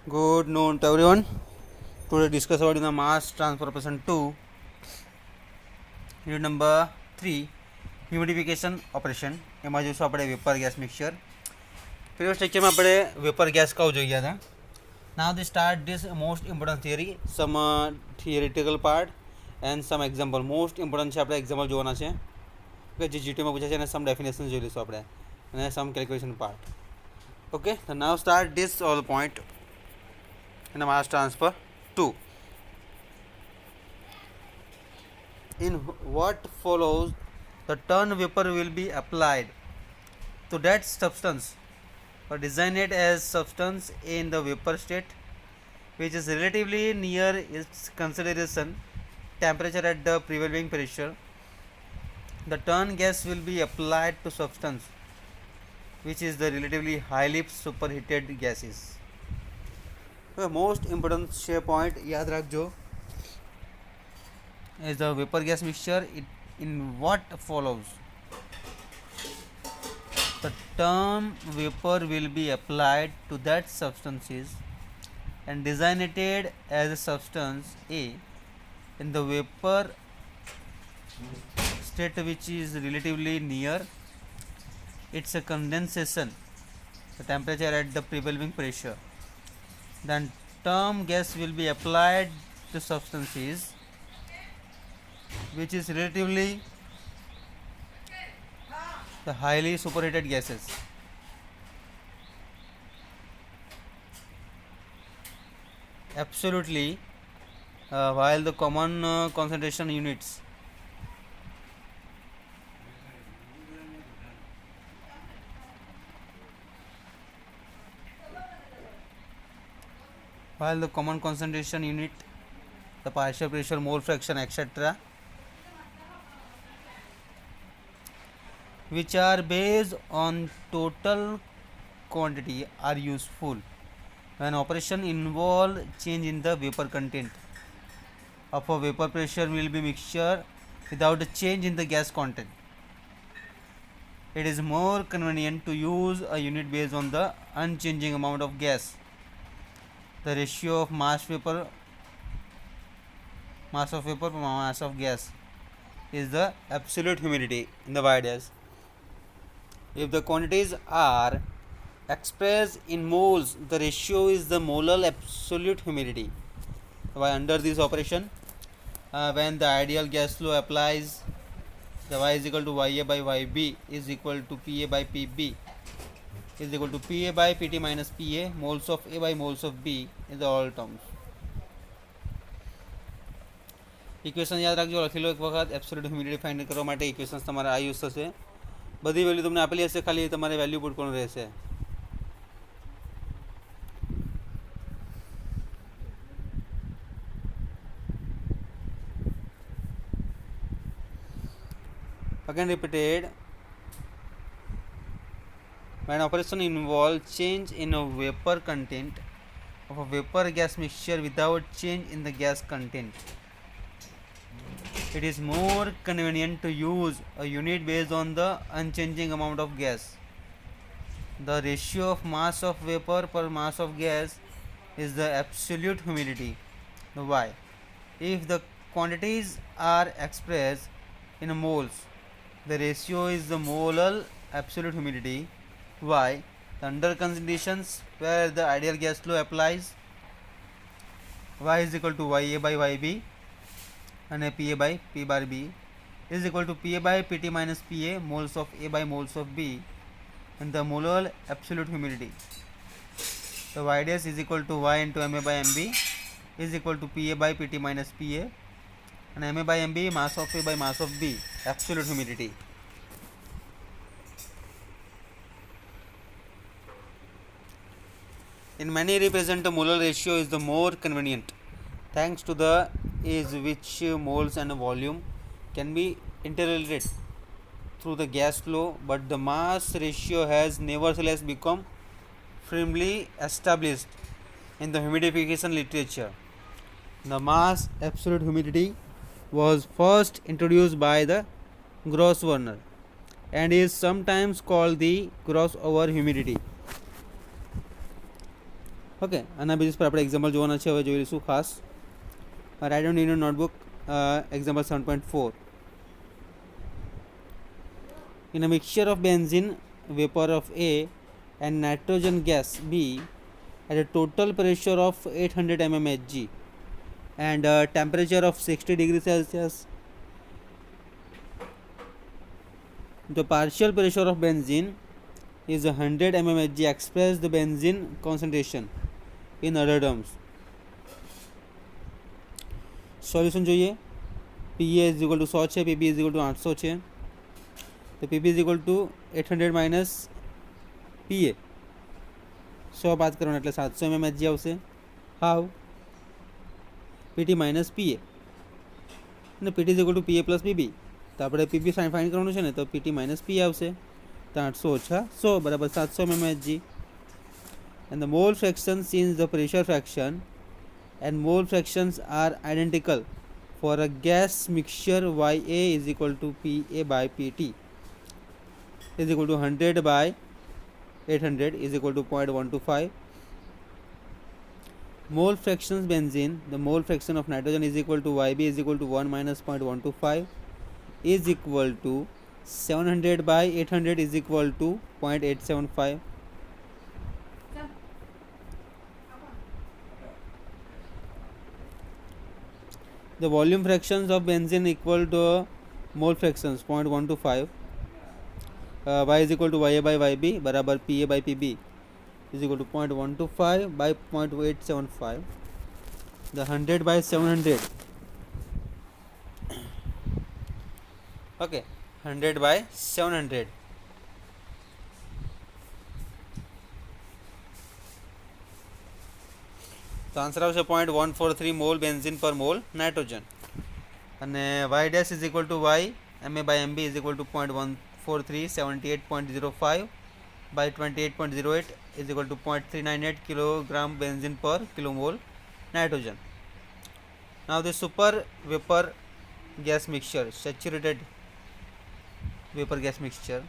Good noon to everyone. Today discuss about the mass transfer operation 2, unit number 3, humidification operation. એમાં જોઈશું આપણે vapour gas mixture. Previous લેક્ચરમાં આપણે vapour gas કહું જોઈ ગયા હતા. Now they start this most important theory, some theoretical part and some example. Most important છે આપણે એક્ઝામ્પલ જોવાના છે કે જે જીટીમાં પૂછે છે અને સમ ડેફિનેશન જોઈ લઈશું આપણે અને સમ કેલ્ક્યુલેશન પાર્ટ. ઓકે, તો now start this all point in a mass transfer 2. In what follows, the turn vapor will be applied to that substance or designate as substance in the vapor state which is relatively near its consideration temperature at the prevailing pressure. The turn gas will be applied to substance which is the relatively highly superheated gases. Most important છે point યાદ રાખજો is the vapor gas mixture in what follows. The term vapor will be applied to that substances and designated as a substance A in the vapor state which is relatively near its a condensation the temperature at the prevailing pressure. Then term gas will be applied to substances which is relatively the highly superheated gases. Absolutely, while the common concentration units the partial pressure, mole fraction, etc., which are based on total quantity, are useful when operation involve change in the vapor content of a vapor pressure will be mixture without a change in the gas content. It is more convenient to use a unit based on the unchanging amount of gas. The ratio of mass of vapor per mass of gas is the absolute humidity in the wide gas. If the quantities are expressed in moles, the ratio is the molar absolute humidity. Why under this operation, when the ideal gas flow applies, the y is equal to Ya by Yb is equal to Pa by Pb is equal to Pa by Pt minus Pa, moles of A by moles of B in the all terms. Equation યાદ રાખજો, લખી લો એક વખત. Absolute humidity find કરવા માટે equations તમારે આ use થશે. બધી વેલ્યુ તમને આપેલી હશે, ખાલી તમારે વેલ્યુ પુટ કરવાનું રહેશે. Again repeated, when operation involves change in a vapor content of a vapor gas mixture without change in the gas content, it is more convenient to use a unit based on the unchanging amount of gas. The ratio of mass of vapor per mass of gas is the absolute humidity, the Y. If the quantities are expressed in moles, the ratio is the molar absolute humidity, Y. Under conditions where the ideal gas flow applies, Y is equal to Ya by Yb and Pa by P bar B is equal to Pa by Pt minus Pa, moles of A by moles of B, and the molar absolute humidity. The Y dash is equal to Y into Ma by Mb is equal to Pa by Pt minus Pa, and Ma by Mb mass of A by mass of B, absolute humidity. In many represent the molar ratio is the more convenient, thanks to the ease which moles and volume can be interrelated through the gas flow, but the mass ratio has nevertheless become firmly established in the humidification literature. The mass absolute humidity was first introduced by the Gross-Warner and is sometimes called the Gross-over humidity. Okay, આના basis પર આપણે example જોવાના છે, હવે જોઈ લઈશું ખાસ. Write down in your notebook example 7.4. In a mixture of benzene vapor of A and nitrogen gas B at a total pressure of 800 mm Hg and a temperature of 60 degrees Celsius, the partial pressure of benzene is 100 mm Hg. Express the benzene concentration in other terms. Solution જોઈએ. PA is equal two 100 છે, PB is equal two 800 છે, તો PB is equal two 800 minus PA, 100 બાદ કરવાના એટલે 700 mm Hg આવશે. હાવ PT minus PA અને PT is equal two PA plus PB, તો આપણે PB ફાઇન્ડ કરવાનું છે ને, તો PT માઇનસ PA આવશે, તો 800 ઓછા 100 બરાબર 700 mm Hg. And the mole fraction, since the pressure fraction and mole fractions are identical for a gas mixture, YA is equal to PA by PT is equal to 100 by 800 is equal to 0.125. Mole fractions benzene, the mole fraction of nitrogen is equal to YB is equal to 1 minus 0.125 is equal to 700 by 800 is equal to 0.875. The volume fractions of benzene equal to mole fractions 0.125. Y is equal to YA by YB बराबर PA by PB is equal to 0.125 by 0.875. The 100 by 700. Okay, 100 by 700. તો answer આવશે 0.143 mole benzene પર mole nitrogen. અને Y dash is equal to Y MA by MB is equal to 0.143 78.05 by 28.08 is equal to 0.398 kilogram benzene per kilomole nitrogen. Now the super vapor gas mixture, saturated vapor gas mixture,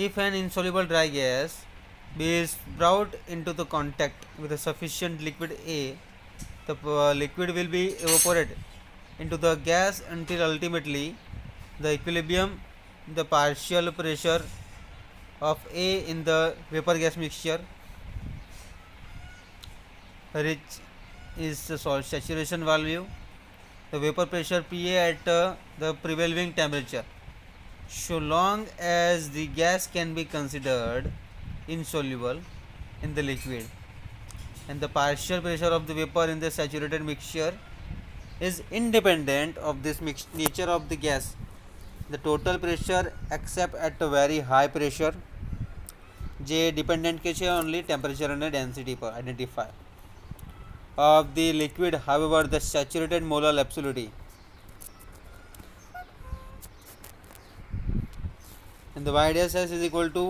if an insoluble dry gas is brought into the contact with a sufficient liquid A, the liquid will be evaporated into the gas until ultimately the equilibrium, the partial pressure of A in the vapor gas mixture which is the saturation value, the vapor pressure PA at the prevailing temperature, so long as the gas can be considered insoluble in the liquid, and the partial pressure of the vapor in the saturated mixture is independent of this nature of the gas, the total pressure except at a very high pressure જે dependent કે છે only temperature અને density પર identify of the liquid. However, the saturated molar absolutely and the YDSS is equal to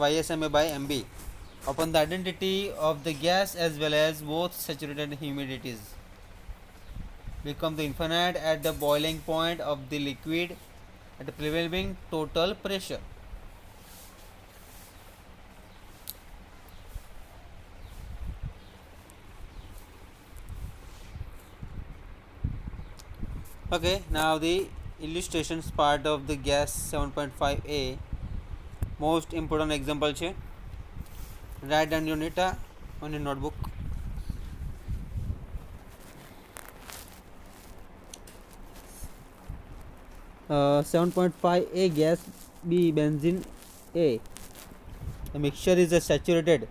YSMA by MB upon the identity of the gas as well as both saturated humidities become the infinite at the boiling point of the liquid at the prevailing total pressure. Okay, now the illustrations part of the gas 7.5a, most important example છે. Write down your data on your notebook. Uh, 7.5a gas B benzene A. The mixture is saturated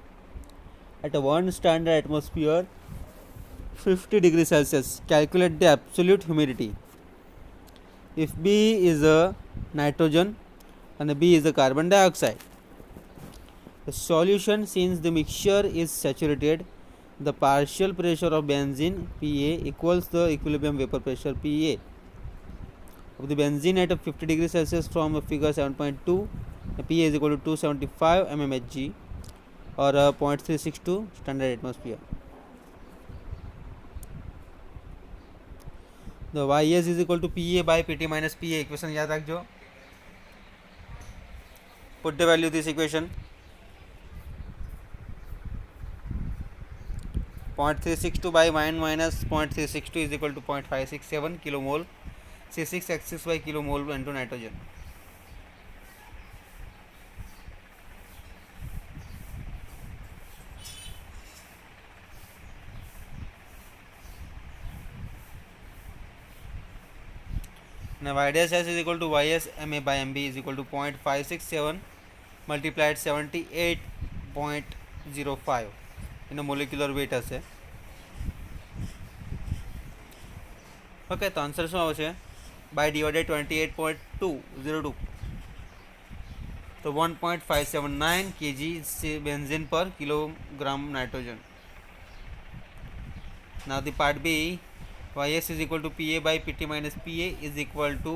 at a 1 standard atmosphere 50 degrees Celsius. Calculate the absolute humidity. If B is a nitrogen and B is a carbon dioxide, the solution, since the mixture is saturated, the partial pressure of benzene PA equals the equilibrium vapor pressure PA of the benzene at 50 degrees Celsius from figure 7.2. PA is equal to 275 mmHg or 0.362 standard atmosphere. The YS is equal to PA by PT minus PA. Equation याद रखो. Put the value of this equation. 0.362 by 1 minus 0.362 is equal to 0.567 kilomole C6H6 by kilomole into nitrogen. Now YDS is equal to YS MA by MB is equal to 0.567 multiplied 78.05 in a molecular weight હશે. Okay તો answer શું આવશે? By divided 28.202 તો 1.579 kg benzene per kilogram nitrogen. Now the part B, YS is equal to PA by PT minus PA is equal to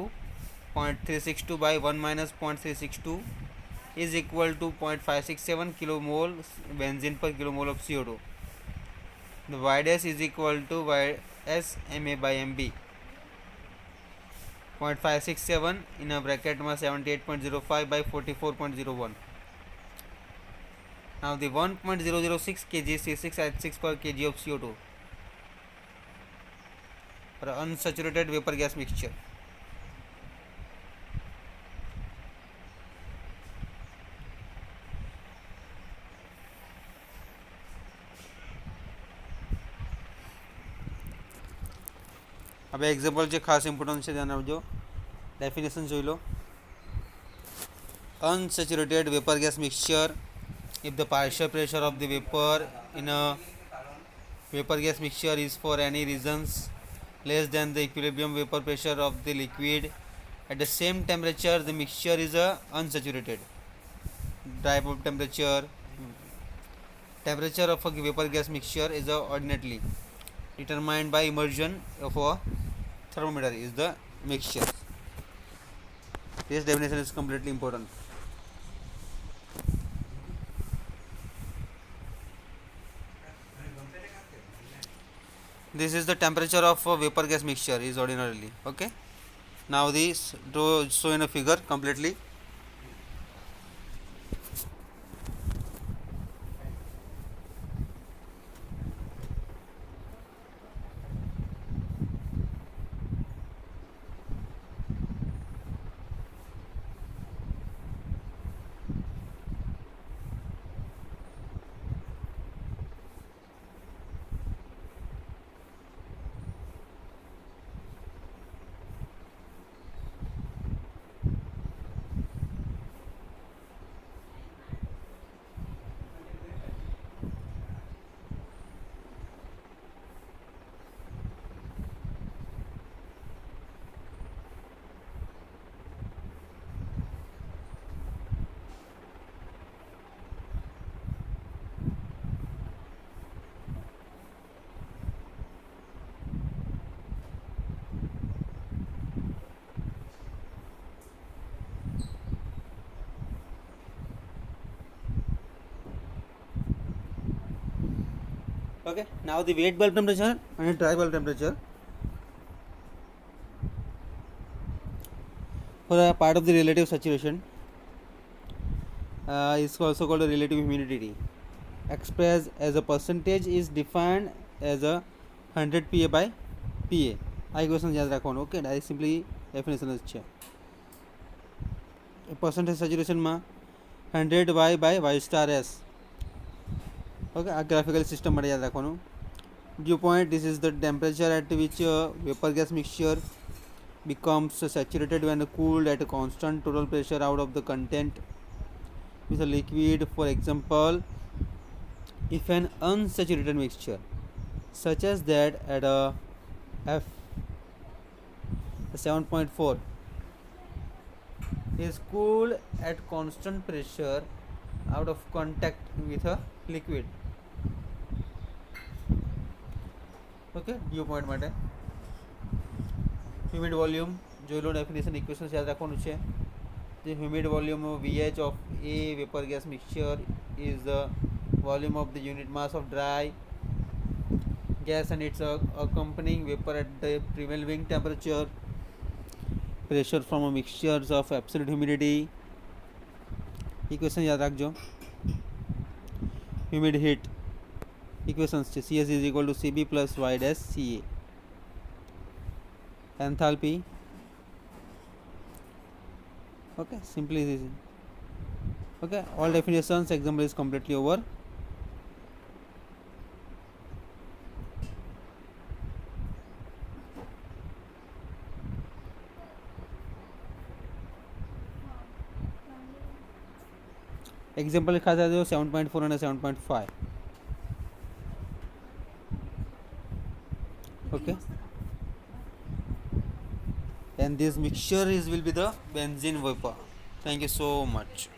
0.362 by 1 minus 0.362 is equal to 0.567 kilomole benzene per kilomole of CO2. The Y dash is equal to YS MA by MB 0.567 in a bracket में 78.05 by 44.01. Now the 1.006 kg C6H6 per kg of CO2 for unsaturated vapor gas mixture. હવે example છે ખાસ important છે, ધ્યાન આપજો. Definition જોઈ લો. Unsaturated vapor gas mixture, if the partial pressure of the vapor in a vapor gas mixture is for any reasons less than the equilibrium vapor pressure of the liquid at the same temperature, the mixture is unsaturated. Dry bulb temperature of a vapor gas mixture is ordinately determined by immersion of a thermometer is the mixture. This definition is completely important. This is the temperature of a vapor gas mixture is ordinarily. Okay. Now this show in a figure completely. Okay, now the wet bulb temperature and dry bulb temperature. For a part of the relative saturation is also called a relative humidity. Expressed as a percentage is defined as a 100 PA by PA. આ equation યાદ રાખવાનું. Okay, direct simply definition જ છે. percentage સેચ્યુરેશનમાં 100 y by y star s. Okay, આ graphical system માટે યાદ રાખવાનું. Dew point, this is the temperature at which vapor gas mixture becomes saturated when cooled at a constant total pressure out of the content with a liquid. For example, if an unsaturated mixture such as that at a F 7.4 is cooled at constant pressure out of contact with a liquid. Okay, dew point માટે humid volume જોઈ લો. Definition equation યાદ રાખવાનું છે. The humid volume of VH of a vapor gas mixture is the volume of the unit mass of dry gas and its accompanying vapor at the prevailing temperature. Pressure from a mixture of absolute humidity. Equation याद रखो. Humid heat equations. Cs is equal to Cb plus y dash Ca. Enthalpy. Okay, simply this. Okay, all definitions example is completely over. Example लिखा था जो 7.4 and 7.5. Okay, and this mixture is will be the benzene vapor. Thank you so much.